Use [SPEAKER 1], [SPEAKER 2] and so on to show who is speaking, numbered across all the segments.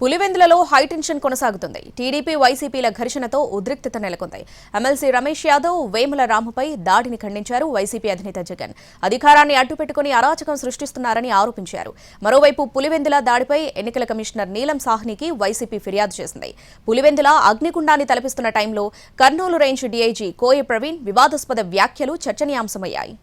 [SPEAKER 1] పులివెందులలో high tension కొనసాగుతుంది. TDP వైసీపీల ఘర్షణతో ఉద్రిక్తత నెలకొంది. ఎమ్మెల్సీ రమేష్ యాదవ్ వేముల రాముపై దాడిని ఖండించారు వైసీపీ అధినేత జగన్. అధికారాన్ని అడ్డుపెట్టుకుని అరాచకం సృష్టిస్తున్నారని ఆరోపించారు. మరోవైపు పులివెందుల దాడిపై ఎన్నికల కమిషనర్ నీలం సాహ్నికి వైసీపీ ఫిర్యాదు చేసింది. పులివెందుల అగ్నిగుండాన్ని తలపిస్తున్న టైంలో కర్నూలు రేంజ్ డీఐజీ కోయ ప్రవీణ్ వివాదాస్పద వ్యాఖ్యలు చర్చనీయాంశమయ్యాయి.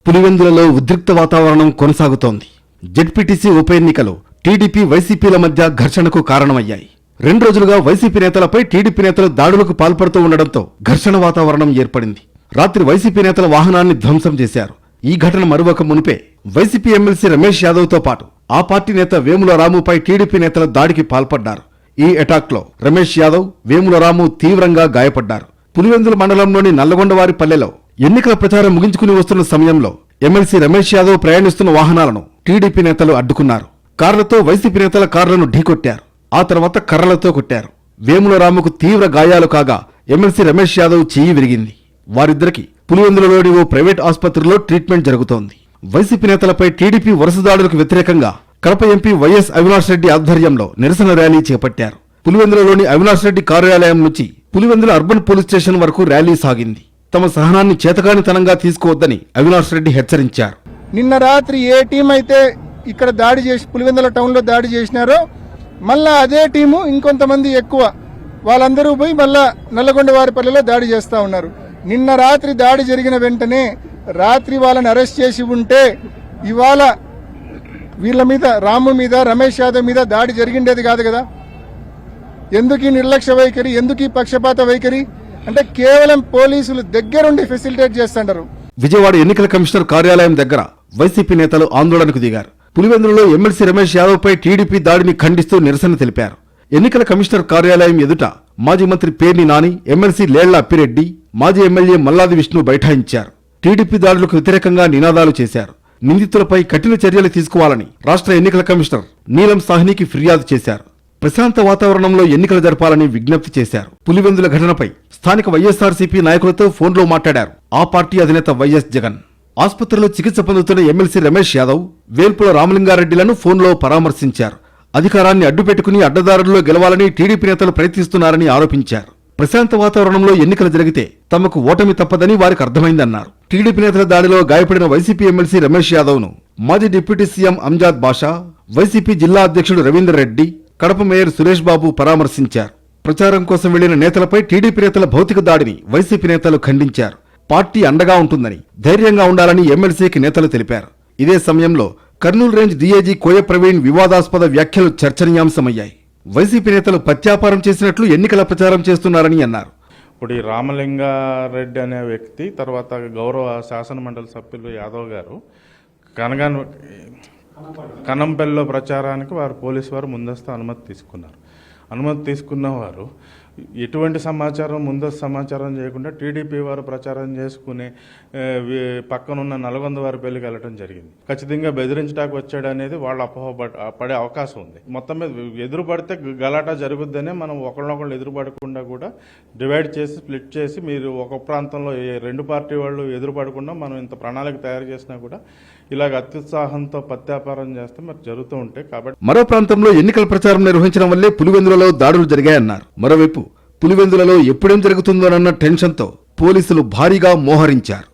[SPEAKER 2] పులివెందులలో ఉద్రిక్త వాతావరణం కొనసాగుతోంది. జెడ్పీటీసీ ఉప ఎన్నికలో టీడీపీ వైసీపీల మధ్య ఘర్షణకు కారణమయ్యాయి. 2 రోజులుగా వైసీపీ నేతలపై టీడీపీ నేతలు దాడులకు పాల్పడుతూ ఉండడంతో ఘర్షణ వాతావరణం ఏర్పడింది. రాత్రి వైసీపీ నేతల వాహనాన్ని ధ్వంసం చేశారు. ఈ ఘటన మరువక మునిపే వైసీపీ ఎమ్మెల్సీ రమేష్ యాదవ్తో పాటు ఆ పార్టీ నేత వేముల రాముపై టీడీపీ నేతల దాడికి పాల్పడ్డారు. ఈ అటాక్లో రమేష్ యాదవ్, వేముల రాము తీవ్రంగా గాయపడ్డారు. పులివెందుల మండలంలోని నల్లగొండవారి పల్లెలో ఎన్నికల ప్రచారం ముగించుకుని వస్తున్న సమయంలో ఎమ్మెల్సీ రమేష్ యాదవ్ ప్రయాణిస్తున్న వాహనాలను టీడీపీ నేతలు అడ్డుకున్నారు. కార్లతో వైసీపీ నేతల కార్లను ఢీకొట్టారు. ఆ తర్వాత కర్రలతో కొట్టారు. వేముల రాముకు తీవ్ర గాయాలు కాగా ఎమ్మెల్సీ రమేష్ యాదవ్ చెయ్యి విరిగింది. వారిద్దరికి పులివెందులలోని ఓ ప్రైవేట్ ఆసుపత్రిలో ట్రీట్మెంట్ జరుగుతోంది. వైసీపీ నేతలపై టీడీపీ వరుస దాడులకు వ్యతిరేకంగా కడప ఎంపీ వైఎస్ అవినాష్ రెడ్డి ఆధ్వర్యంలో నిరసన ర్యాలీ చేపట్టారు. పులివెందులలోని అవినాష్ రెడ్డి కార్యాలయం నుంచి పులివెందుల అర్బన్ పోలీస్ స్టేషన్ వరకు ర్యాలీ సాగింది. తమ సహనాన్ని చేతకానితనంగా తీసుకోవద్దని అవినాష్ రెడ్డి హెచ్చరించారు.
[SPEAKER 3] నిన్న రాత్రి ఏ టీం అయితే ఇక్కడ దాడి చేసి పులివెందుల టౌన్లో దాడి చేసినారో మళ్ళా అదే టీము ఇంకొంతమంది ఎక్కువ వాళ్ళందరూ పోయి మళ్ళా నల్లగొండవారిపల్లెలో దాడి చేస్తా ఉన్నారు. నిన్న రాత్రి దాడి జరిగిన వెంటనే రాత్రి వాళ్ళని అరెస్ట్ చేసి ఉంటే ఇవాళ వీళ్ళ మీద, రాము మీద, రమేష్ యాదవ్ మీద దాడి జరిగిండేది కాదు కదా. ఎందుకు ఈ నిర్లక్ష్య వైఖరి, ఎందుకు ఈ పక్షపాత వైఖరి అంటే కేవలం పోలీసులు దగ్గరుండి ఫెసిలిటేట్ చేస్తుంటారు.
[SPEAKER 2] విజయవాడ ఎన్నికల కమిషనర్ కార్యాలయం దగ్గర వైసీపీ నేతలు ఆందోళనకు దిగారు. పులివెందులలో ఎమ్మెల్సీ రమేష్ యాదవ్ పై టీడీపీ దాడిని ఖండిస్తూ నిరసన తెలిపారు. ఎన్నికల కమిషనర్ కార్యాలయం ఎదుట మాజీ మంత్రి పేర్ని నాని, ఎమ్మెల్సీ లేళ్ల అప్పిరెడ్డి, మాజీ ఎమ్మెల్యే మల్లాది విష్ణు బైఠాయించారు. టీడీపీ దాడులకు వ్యతిరేకంగా నినాదాలు చేశారు. నిందితులపై కఠిన చర్యలు తీసుకోవాలని రాష్ట్ర ఎన్నికల కమిషనర్ నీలం సాహ్నికి ఫిర్యాదు చేశారు. ప్రశాంత వాతావరణంలో ఎన్నికలు జరపాలని విజ్ఞప్తి చేశారు. పులివెందుల ఘటనపై స్థానిక వైఎస్ఆర్సీపీ నాయకులతో ఫోన్లో మాట్లాడారు ఆ పార్టీ అధినేత వైఎస్ జగన్. ఆసుపత్రిలో చికిత్స పొందుతున్న ఎమ్మెల్సీ రమేష్ యాదవ్, వేల్పుల రామలింగారెడ్డిలను ఫోన్లో పరామర్శించారు. అధికారాన్ని అడ్డుపెట్టుకుని అడ్డదారుల్లో గెలవాలని టీడీపీ నేతలు ప్రయత్నిస్తున్నారని ఆరోపించారు. ప్రశాంత వాతావరణంలో ఎన్నికలు జరిగితే తమకు ఓటమి తప్పదని వారికి అర్థమైందన్నారు. టీడీపీ నేతల దాడిలో గాయపడిన వైసీపీ ఎమ్మెల్సీ రమేష్ యాదవ్ ను మాజీ డిప్యూటీ సీఎం అంజాద్ బాషా, వైసీపీ జిల్లా అధ్యక్షుడు రవీందర్ రెడ్డి, కడప మేయర్ సురేష్ బాబు పరామర్శించారు. ప్రచారం కోసం వెళ్లిన నేతలపై టీడీపీ నేతల భౌతిక దాడిని వైసీపీ నేతలు ఖండించారు. పార్టీ అండగా ఉంటుందని, ధైర్యంగా ఉండాలని ఎమ్మెల్సీకి నేతలు తెలిపారు. ఇదే సమయంలో కర్నూలు రేంజ్ డీఐజీ కోయ ప్రవీణ్ వివాదాస్పద వ్యాఖ్యలు చర్చనీయాంశమయ్యాయి. వైసీపీ నేతలు పత్యాపారం చేసినట్లు ఎన్నికల ప్రచారం చేస్తున్నారని అన్నారు.
[SPEAKER 4] ఇప్పుడు ఈ రామలింగారెడ్డి అనే వ్యక్తి, తర్వాత గౌరవ శాసనమండలి సభ్యులు యాదవ్ గారు కనంపల్లిలో ప్రచారానికి పోలీసు వారు ముందస్తు అనుమతి తీసుకున్నారు. అనుమతి తీసుకున్న వారు ఎటువంటి సమాచారం, ముందస్తు సమాచారం చేయకుండా టీడీపీ వారు ప్రచారం చేసుకుని పక్కనున్న నల్గొండవారి పెళ్లికి వెళ్ళడం జరిగింది. ఖచ్చితంగా బెదిరించడానికి వచ్చాడు అనేది వాళ్ళు పడే అవకాశం ఉంది. మొత్తం మీద ఎదురు పడితే గలాటా జరుగుద్దనే మనం ఒకళ్ళనొకళ్ళు ఎదురు పడకుండా కూడా డివైడ్ చేసి, స్ప్లిట్ చేసి, మీరు ఒక ప్రాంతంలో 2 పార్టీ వాళ్ళు ఎదురు పడకుండా మనం ఇంత ప్రణాళిక తయారు చేసినా కూడా ఇలాగ అత్యుత్సాహంతో పత్యాపారం చేస్తే మరి జరుగుతూ ఉంటాయి. కాబట్టి
[SPEAKER 2] మరో ప్రాంతంలో ఎన్నికల ప్రచారం నిర్వహించడం వల్లే పులివెందులలో దాడులు జరిగాయన్నారు. మరోవైపు పులివెందులలో ఎప్పుడేం జరుగుతుందోనన్న టెన్షన్తో పోలీసులు భారీగా మోహరించారు.